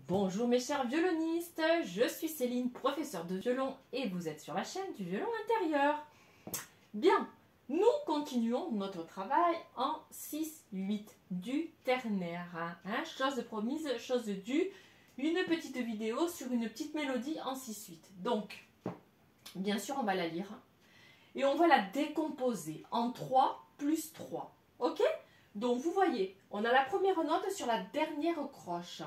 Bonjour mes chers violonistes, je suis Céline, professeure de violon et vous êtes sur la chaîne du violon intérieur. Bien, nous continuons notre travail en 6-8 du ternaire. Chose de promise, chose de due, une petite vidéo sur une petite mélodie en 6-8. Donc, bien sûr on va la lire et on va la décomposer en 3 plus 3. Ok? Donc vous voyez, on a la première note sur la dernière croche.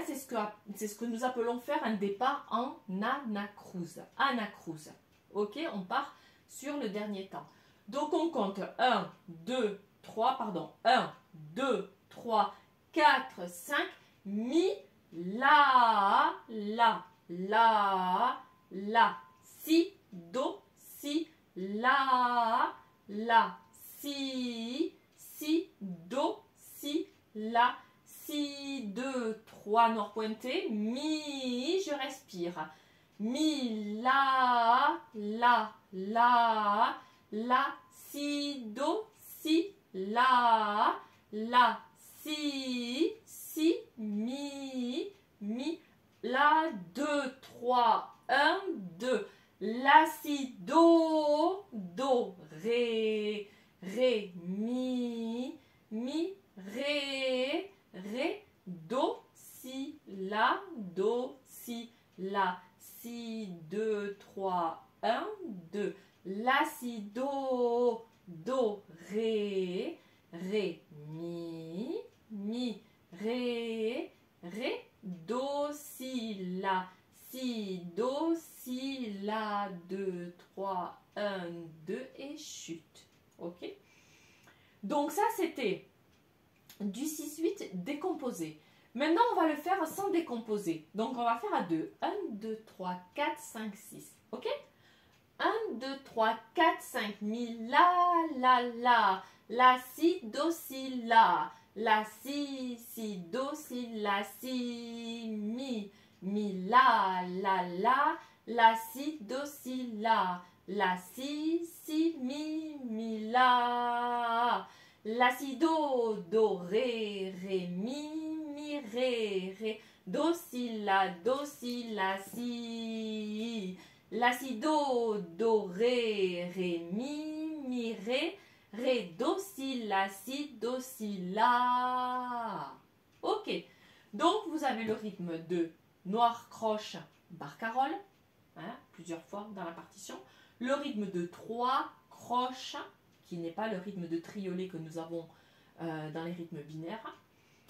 C'est ce que nous appelons faire un départ en anacrouse. Anacrouse. Ok, on part sur le dernier temps. Donc on compte 1, 2, 3, pardon. 1, 2, 3, 4, 5, mi, la, la, la, la, si, do, si, la, si, do, si, la, si, 2, 3, nord pointé, mi, je respire. Mi, la, si, do, si, la, si, mi, la, 2, 3, 1, 2, la, si, do, ré, mi, ré, do, si, la, si, 2, 3, 1, 2, la, si, do, ré, mi, ré, do, si, la, 2, 3, 1, 2 et chute. Ok? Donc ça c'était du 6-8 décomposé. Maintenant, on va le faire sans décomposer. Donc, on va faire à 2. 1, 2, 3, 4, 5, 6. Ok? 1, 2, 3, 4, 5. Mi, la, si, do, si, la si, do, si, la, si, mi, la, si, do, si, la si, mi, la si, do, ré, mi, ré, do, si, la, si, la, si, do, ré, mi, ré, do, si, la. Ok, donc vous avez le rythme de noir, croche, barcarolle, plusieurs fois dans la partition, le rythme de 3 croches, qui n'est pas le rythme de triolet que nous avons dans les rythmes binaires.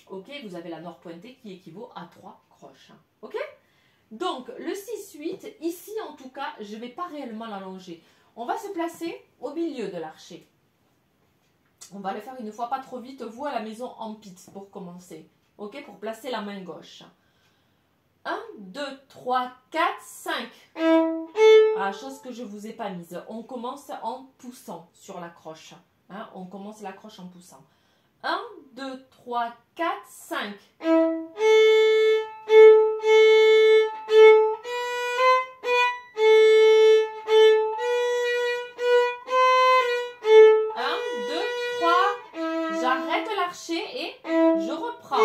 Ok, vous avez la nord pointée qui équivaut à 3 croches. Ok? Donc, le 6-8, ici en tout cas, je ne vais pas réellement l'allonger. On va se placer au milieu de l'archet. On va le faire une fois pas trop vite, vous à la maison en pizza pour commencer. Ok, pour placer la main gauche. 1, 2, 3, 4, 5. Ah, chose que je ne vous ai pas mise. On commence en poussant sur la croche. On commence la croche en poussant. 1, 2, 3, 4, 5. 1, 2, 3. J'arrête l'archet et je reprends.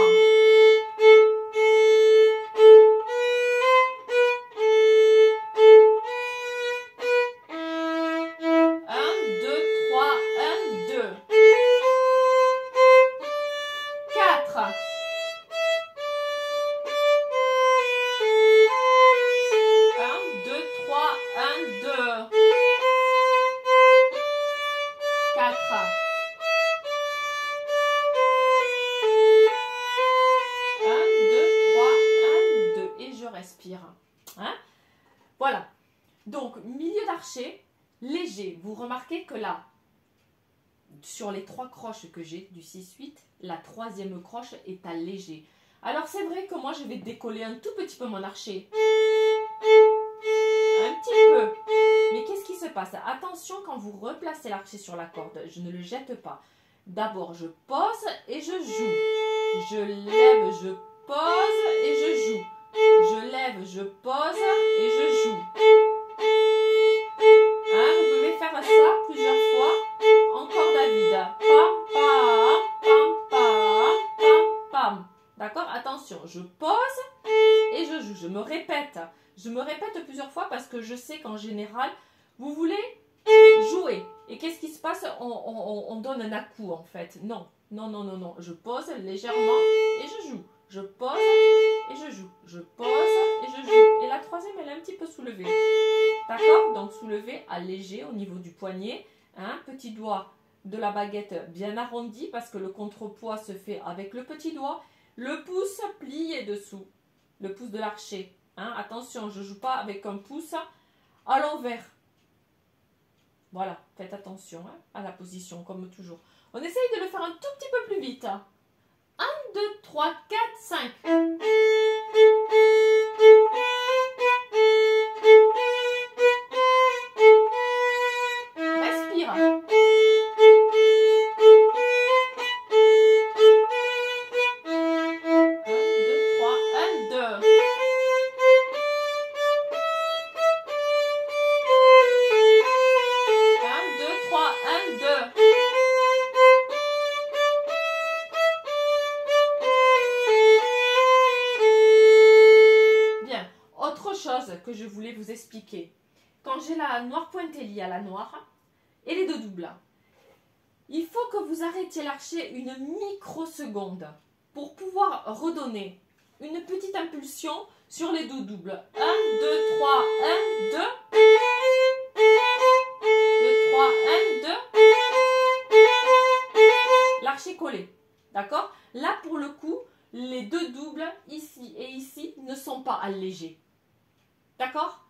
1, 2, 3, 1, 2 et je respire. Voilà. Donc, milieu d'archet, léger. Vous remarquez que là, sur les 3 croches que j'ai du 6-8, la troisième croche est à léger. Alors, c'est vrai que moi, je vais décoller un tout petit peu mon archet. Un petit peu. Mais qu'est-ce qui se passe? Attention quand vous replacez l'archet sur la corde, je ne le jette pas. D'abord, je pose et je joue. Je lève, je pose et je joue. Je lève, je pose et je joue. Vous pouvez faire ça plusieurs fois en corde à vide. Pam, pam, pam, pam, pam, pam. D'accord? Attention, je pose et je joue. Je me répète. Je me répète plusieurs fois parce que je sais qu'en général, vous voulez jouer. Et qu'est-ce qui se passe? On donne un à-coup en fait. Non, non, non, non, non. Je pose légèrement et je joue. Je pose et je joue. Je pose et je joue. Et la troisième, elle est un petit peu soulevée. D'accord? Donc soulevée, allégée au niveau du poignet. Hein? Petit doigt de la baguette bien arrondi parce que le contrepoids se fait avec le petit doigt. Le pouce plié dessous. Le pouce de l'archer. Hein? Attention, je ne joue pas avec un pouce à l'envers. Voilà, faites attention hein, à la position, comme toujours. On essaye de le faire un tout petit peu plus vite. 1, 2, 3, 4, 5. Respire. 1, 2, 3, 1, 2. Bien, autre chose que je voulais vous expliquer. Quand j'ai la noire pointée liée à la noire et les deux doubles, il faut que vous arrêtiez l'archer une microseconde pour pouvoir redonner une petite impulsion sur les deux doubles. 1, 2, 3, 1, 2. 2, 3, 1, 2. L'archer collé. D'accord? Là, pour le coup, les deux doubles, ici et ici, ne sont pas allégés. D'accord?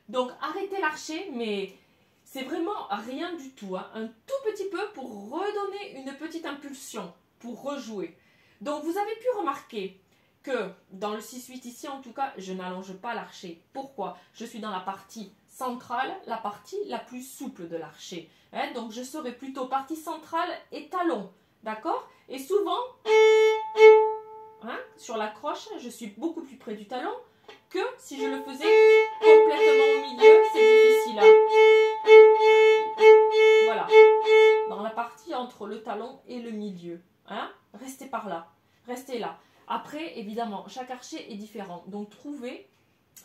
Donc, arrêtez l'archer, mais c'est vraiment rien du tout. Hein. Un tout petit peu pour redonner une petite impulsion, pour rejouer. Donc, vous avez pu remarquer que dans le 6-8 ici, en tout cas, je n'allonge pas l'archer. Pourquoi? Je suis dans la partie centrale, la partie la plus souple de l'archer. Hein? Donc, je serai plutôt partie centrale et talon. D'accord? Et souvent, hein, sur la croche, je suis beaucoup plus près du talon que si je le faisais complètement au milieu, c'est difficile. Voilà. Dans la partie entre le talon et le milieu. Hein? Restez par là. Restez là. Après, évidemment, chaque archer est différent. Donc, trouvez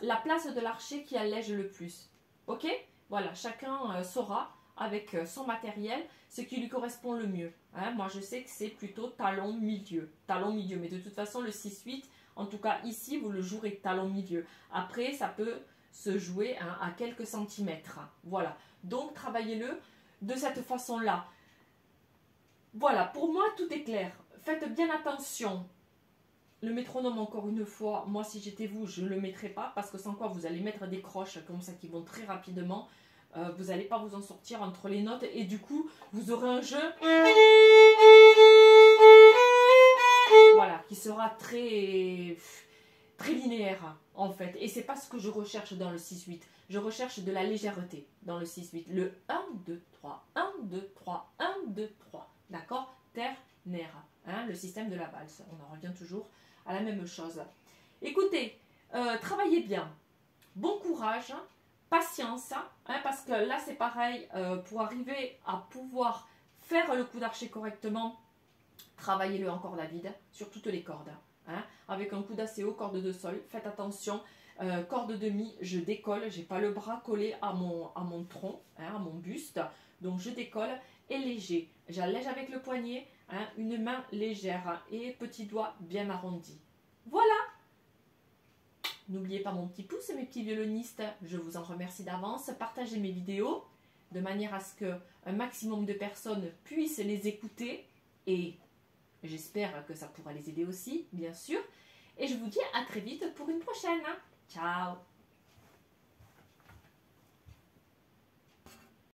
la place de l'archer qui allège le plus. Ok? Voilà, chacun saura avec son matériel ce qui lui correspond le mieux. Hein? Moi, je sais que c'est plutôt talon milieu. Talon milieu. Mais de toute façon, le 6-8, en tout cas ici, vous le jouerez talon milieu. Après, ça peut se jouer hein, à quelques centimètres. Voilà. Donc, travaillez-le de cette façon-là. Voilà, pour moi, tout est clair. Faites bien attention. Le métronome, encore une fois, moi, si j'étais vous, je ne le mettrais pas parce que sans quoi, vous allez mettre des croches comme ça qui vont très rapidement. Vous n'allez pas vous en sortir entre les notes et du coup, vous aurez un jeu voilà, qui sera très, très linéaire en fait. Et c'est pas ce que je recherche dans le 6-8. Je recherche de la légèreté dans le 6-8. Le 1, 2, 3, 1, 2, 3, 1, 2, 3. D'accord? Ternaire. Hein, le système de la valse. On en revient toujours à la même chose. Écoutez, travaillez bien. Bon courage. Patience, hein, parce que là c'est pareil, pour arriver à pouvoir faire le coup d'archer correctement, travaillez-le en corde à vide sur toutes les cordes. Hein, avec un coup d'assez haut, corde de sol, faites attention, corde de mi, je décolle, j'ai pas le bras collé à mon tronc, hein, à mon buste, donc je décolle et léger. J'allège avec le poignet, hein, une main légère et petit doigt bien arrondi. Voilà! N'oubliez pas mon petit pouce, mes petits violonistes, je vous en remercie d'avance. Partagez mes vidéos de manière à ce qu'un maximum de personnes puissent les écouter et j'espère que ça pourra les aider aussi, bien sûr. Et je vous dis à très vite pour une prochaine. Ciao!